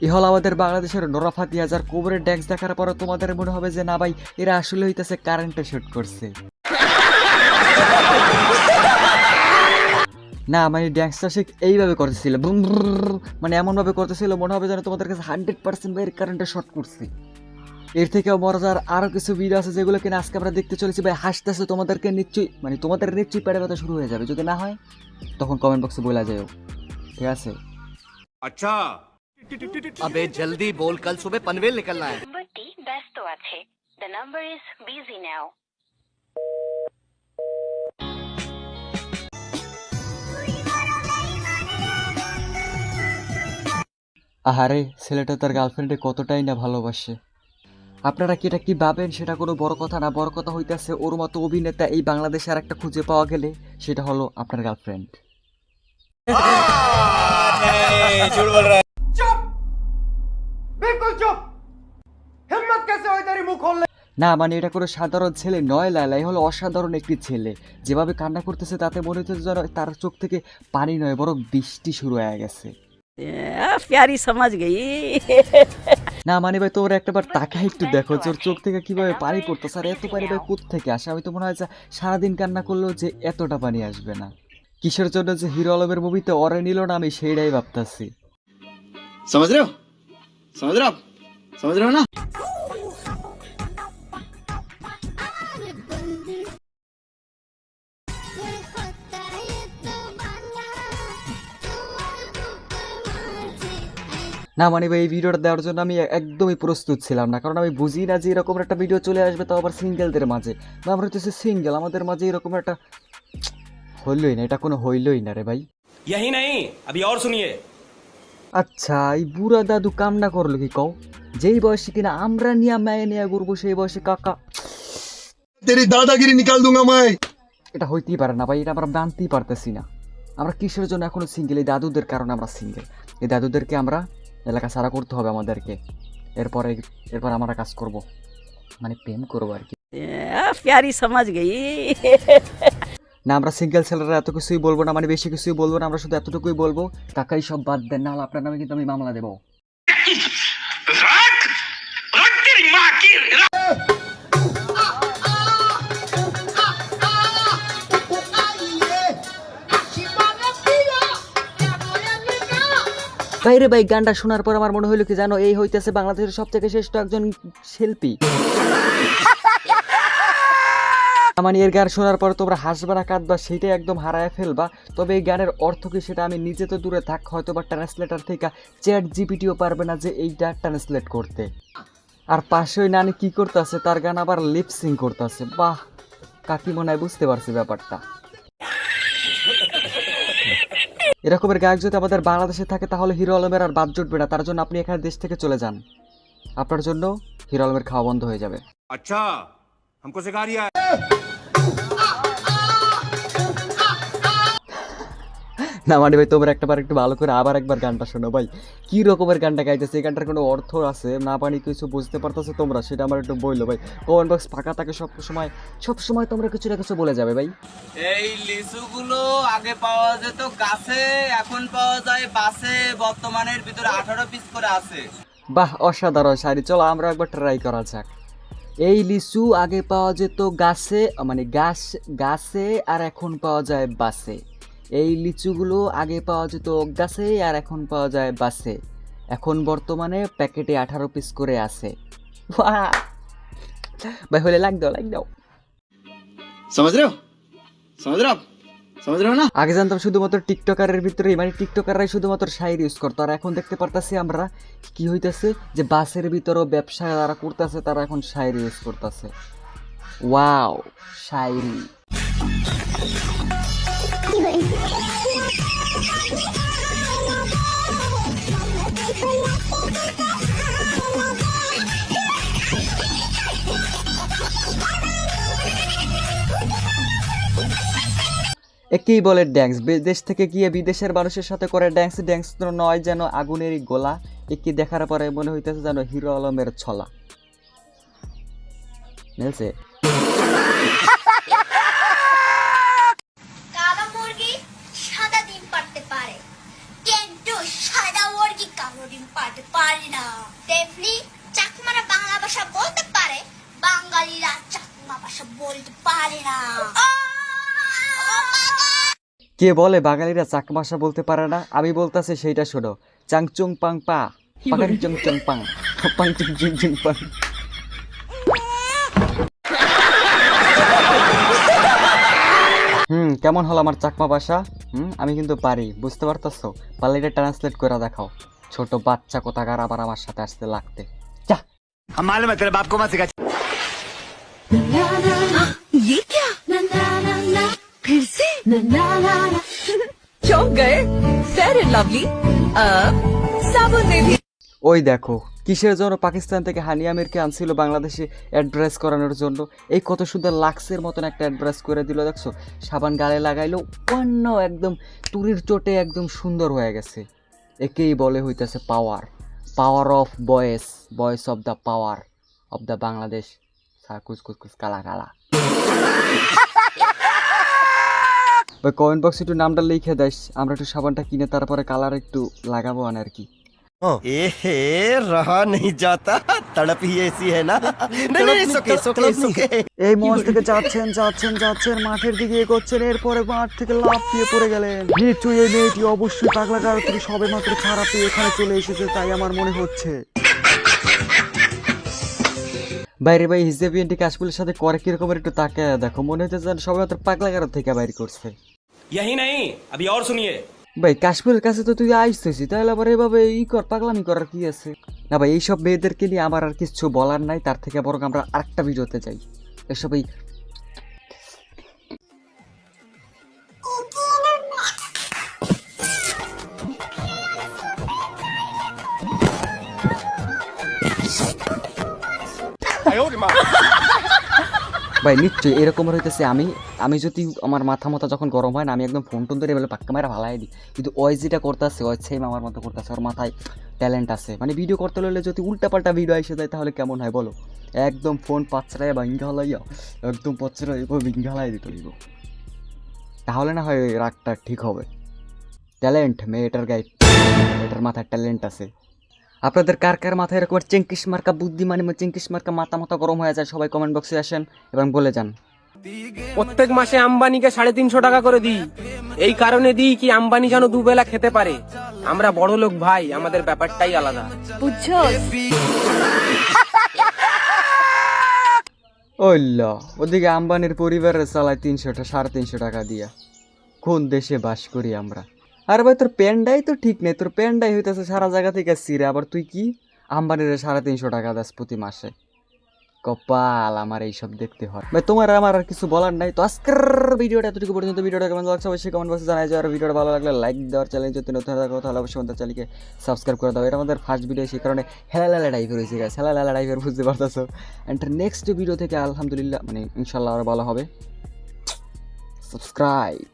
এ হল আমাদের বাংলাদেশের নোরা ফাতিয়া, যার কোমরের ড্যান্স দেখার পরে তোমাদের মনে হবে যে না ভাই এরা আসলে হইতেছে কারেন্টে শুট করছে। না মানে ড্যান্সটা সে এইভাবে করতেছিল, মানে এমনভাবে করতেছিল মনে হবে যেন তোমাদের কাছে 100% ভাই কারেন্টে শট করছে। এর থেকেও মজার আরও কিছু ভিডিও আছে যেগুলো কিনা আজকে আমরা দেখতে চলেছি ভাই। হাসতেছে তোমাদেরকে নিশ্চয়ই, মানে তোমাদের নিশ্চয়ই পেটে ব্যথা শুরু হয়ে যাবে। যদি না হয় তখন কমেন্ট বক্সে বলা যাও, ঠিক আছে? আচ্ছা अबे जल्दी बोल, कल सुबह पनवेल निकलना है। নাম্বারটি ব্যস্ত আছে। The number is busy now. আহারে, ছেলেটা তার গার্লফ্রেন্ডে কতটাই না ভালোবাসে। আপনারা কি এটা কি ভাবেন সেটা কোনো বড় কথা না। বড় কথা হইতেছে ওর মতো অভিনেতা এই বাংলাদেশে আর একটা খুঁজে পাওয়া গেলে সেটা হলো আপনার গার্লফ্রেন্ড। না মানে এটা কোনো সাধারণ ছেলে নয় লাইলা, হলো অসাধারণ একটি ছেলে। যেভাবে কান্না করতেছে তাতে মনে হচ্ছে যেন তার চোখ থেকে পানি নয় বরং বৃষ্টি শুরু হয়ে গেছে। प्यारी समझ गई। না মানে ভাই তোর একটাবার তাকাই একটু দেখো যে ওর চোখ থেকে কিভাবে পানি পড়তেছে। আর এত পানি ভাই কোথা থেকে আসে? আমি তো মনে হয় যে সারাদিন কান্না করলেও যে এতটা পানি আসবে না। কিসের জন্য যে হিরো আলমের মুভিতে অরে নিল না আমি সেইটাই ভাবতেছি। समझ रहे हो? समझ रहे हो आप? समझ रहे हो ना? না মানে ভাই এই ভিডিওটা দেওয়ার জন্য আমি একদমই প্রস্তুত ছিলাম না, কারণ আমি বুঝি না যে এরকম একটা ভিডিও চলে আসবে, তাও আবার সিঙ্গেলদের মাঝে। বা আমরা হচ্ছে সিঙ্গেল, আমাদের মাঝে এরকম একটা হইলই না, এটা কোনো হইলই না রে ভাই। यही नहीं अभी और सुनिए। আচ্ছা এই বুড়া দাদু কামনা করলো কি কও? যেই বয়সে কিনা আমরা নিয়ে মায়ে নিয়ে ঘুরবো সেই বয়সে কাকা तेरी दादागिरी निकाल दूंगा मैं। এটা হইতেই পারে না ভাই, এটা আমরা মানতেই পারতেছি না। আমরা কিসের জন্য এখনো সিঙ্গেল? এই দাদুদের কারণে আমরা সিঙ্গেল। এই দাদুদেরকে আমরা এলাকা ছাড়া করতে হবে আমাদেরকে। এরপর আমরা কাজ করব, মানে প্রেম করবো আর কি। प्यारी समझ गई। না আমরা সিঙ্গেল ছেলেরা এত কিছুই বলবো না, মানে বেশি কিছুই বলবো না। আমরা শুধু এতটুকুই বলবো, কাকাই সব বাদ দেন, না হলে আপনার নামে কিন্তু আমি মামলা দেবো। বাইরে ভাই গানটা শোনার পর আমার মনে হইলো কি জানো, এই হইতেছে বাংলাদেশের সবথেকে শ্রেষ্ঠ একজন শিল্পী। মানে এর গান শোনার পর তোমরা হাসবা না কাঁদবা সেটাই একদম হারায় ফেলবা। তবে এই গানের অর্থ কি সেটা আমি নিজে তো দূরে থাক, হয়তো বা ট্রান্সলেটার থেকে চ্যাট জিপিটিও পারবে না যে এইটা ট্রান্সলেট করতে। আর পাশে ওই নানি কি করতেছে, তার গান আবার লিপসিং করতেছে। বাহ, কাকি মনে হয় বুঝতে পারছি ব্যাপারটা। এরকমের গায়ক যদি আমাদের বাংলাদেশে থাকে তাহলে হিরো আলমের আর বাদ জুটবে না। তার জন্য আপনি এখানে দেশ থেকে চলে যান, আপনার জন্য হিরো আলমের খাওয়া বন্ধ হয়ে যাবে। अच्छा हमको सिखा रिया है। না মানে ভাই তোমরা একটাবার একটু ভালো করে আবার একবার গানটা শোনো ভাই, কি রকমের গানটা গাইতেছে। এই গানটার কোনো অর্থ আছে না পানি কিছু বুঝতে পারতেছো তোমরা, সেটা আমার একটু বললো ভাই। কমেন্ট বক্স ফাঁকা থাকে সব সময় তোমরা কিছু না কিছু বলে যাবে ভাই। এই লিচুগুলো আগে পাওয়া যেত গাছে, এখন পাওয়া যায় বাসে। বর্তমানের ভিতরে 18 পিস করে আছে। বাহ, অসাধারণ শাড়ি। চলো আমরা একবার ট্রাই করা যাক। এই লিচু আগে পাওয়া যেত গাছে, মানে গাছে আর এখন পাওয়া যায় বাসে। এই লিচুগুলো আগে পাওয়া যেত গাছে আর এখন পাওয়া যায় বাসে। এখন বর্তমানে প্যাকেটে 18 পিস করে আছে। বাহ ভাই, হলে লাইক দাও। समझ रहे हो? समझ रहे हो आप? समझ रहे हो ना? আগে জানতাম শুধুমাত্র টিকটকারের ভিতরে, মানে টিকটকাররাই শুধুমাত্র শাড়ি ইউজ করতো। আর এখন দেখতে পারতাছি আমরা কি হইতাছে যে বাসের ভিতরেও ব্যবসা যারা করতেছে তারা এখন শাড়ি ইউজ করতেছে। ওয়াও, শাড়ি। একেই বলে ড্যান্স। দেশ থেকে গিয়ে বিদেশের মানুষের সাথে করে ড্যান্স তো নয় যেন আগুনেরই গোলা। একে দেখার পরে মনে হইতেছে যেন হিরো আলমের ছলা মিলছে। কালো মুরগি সাদা ডিম পারতে পারে, কিন্তু সাদা মুরগি কালো ডিম পারতে পারি না। তেমনি চাকমারা বাংলা ভাষা বলতে পারে, বাঙালিরা চাকমা ভাষা বলতে পারে না। কে বলে বাঙালিরা চাকমা ভাষা বলতে পারে না? আমি বলতাছি সেইটা শোনো। চাংচুং পাং পা, পাকাং চং চং পাং, পাং চুং চুং চুং পাং। কেমন হলো আমার চাকমা ভাষা? আমি কিন্তু পারি, বুঝতে পারতেছো? পারলে এটা ট্রান্সলেট করে দেখাও। ছোট বাচ্চা কোথাকার আবার আমার সাথে আসতে লাগতে। যা। ये क्या फिर से चौंक गए फेयर एंड लवली अब साबुन में भी। ওই দেখো, কিসের জন্য পাকিস্তান থেকে হানি আমিরকে আনছিল বাংলাদেশে অ্যাড্রেস করানোর জন্য। এই কত সুন্দর লাক্সের মতন একটা অ্যাড্রেস করে দিল, দেখছো? সাবান গালে লাগাইলো, অন্য একদম তুরির চোটে একদম সুন্দর হয়ে গেছে। একেই বলে হইতেছে power, power of voice, voice of the power of the Bangladesh. কুচ কুচ কুচ কালা কালা। ভাই কমেন্ট বক্সে একটু নামটা লিখে দিস, আমরা একটু সাবানটা কিনে তারপরে কালার একটু লাগাবো আর কি। रहा नहीं जाता, तड़प ही ऐसी है ना। এই মঞ্চ থেকে যাচ্ছেন যাচ্ছেন যাচ্ছেন, মাঠের দিকে এগোচ্ছেন, এরপরে মাঠ থেকে লাফিয়ে পড়ে গেলেন। নিশ্চয়ই এই মেয়েটি অবশ্যই পাগলা গারো থেকে সবে মাত্র ছাড়া পেয়ে এখানে চলে এসেছে, তাই আমার মনে হচ্ছে। বাইরে ভাই হিজেবিএনটি কাশফুলের সাথে করে কিরকমের একটু তাকায় দেখো, মনে হচ্ছে যেন সবে মাত্র পাগলা গারো থেকে বাইর করছে। यही नहीं, अभी और सुनिए। ভাই কাশফুলের কাছে তো তুই আইসছিস, তাহলে আবার এভাবে পাগলামি করার কি আছে? না ভাই, এইসব মেয়েদেরকে নিয়ে আমার আর কিছু বলার নাই, তার থেকে বরং আমরা আরেকটা ভিডিওতে যাই। এসব এই ভাই নিশ্চয়ই এরকম হইতেছে। আমি যদি আমার মাথা যখন গরম হয় না, আমি একদম ফোন টোন ধরে বলে পাক্কা মারা ভালাই দিই, কিন্তু ওই যেটা করতেছে ওই সেম আমার মতো করতেছে। ওর মাথায় ট্যালেন্ট আছে, মানে ভিডিও করতে হলে যদি উল্টাপাল্টা ভিডিও এসে যায় তাহলে কেমন হয় বলো? একদম ফোন পাঁচড়ায় ভাঙ্গা হলাইয়া, একদম পাঁচড়ায় ভিঙ্গা হলাই দিতে হইব, তাহলে না হয় রাগটা ঠিক হবে। ট্যালেন্ট মেয়েটার গায়ে, মেয়েটার মাথায় ট্যালেন্ট আছে। আপনাদের কার কার মাথায় এরকম চেঙ্কিস মার্কা বুদ্ধি, মানে চেঙ্কিস মার্কা মাথা গরম হয়ে যায়? সবাই কমেন্ট বক্সে আসেন এবং বলে যান। প্রত্যেক মাসে আম্বানিকে 350 টাকা করে দিই, এই কারণে দিই কি আম্বানি যেন দুবেলা খেতে পারে। আমরা বড় লোক ভাই, আমাদের ব্যাপারটাই আলাদা, বুঝছো? ওইল্লা, ওদিকে আম্বানির পরিবারের চালায় 300-350 টাকা দিয়া। কোন দেশে বাস করি আমরা? আর ভাই তোর প্যান্ডাই তো ঠিক নেই, তোর প্যান্ডাই হইতেছে সারা জায়গা থেকে সিরে, আবার তুই কি আম্বানির 350 টাকা দাস প্রতি মাসে? কপাল আমার এইসব দেখতে হয়। ভাই তোমার আমার আর কিছু বলার নাই। তো আজকের ভিডিওটা এতটুকু পর্যন্ত। ভিডিওটা কেমন লাগছে অবশ্যই কমেন্ট বক্সে জানাই যাও। আর ভিডিওটা ভালো লাগলে লাইক দেওয়ার, চ্যানেল যদি নতুন থাকো তাহলে অবশ্যই আমাদের চ্যানেলকে সাবস্ক্রাইব করে দাও। এটা আমাদের ফার্স্ট ভিডিও, সেই কারণে হেলালালা টাইপের হয়েছে গাছ, হেলালালা টাইপের, বুঝতে পারতেছো। অ্যান্ড নেক্সট ভিডিও থেকে আলহামদুলিল্লাহ মানে ইনশাল্লাহ আরও ভালো হবে। সাবস্ক্রাইব।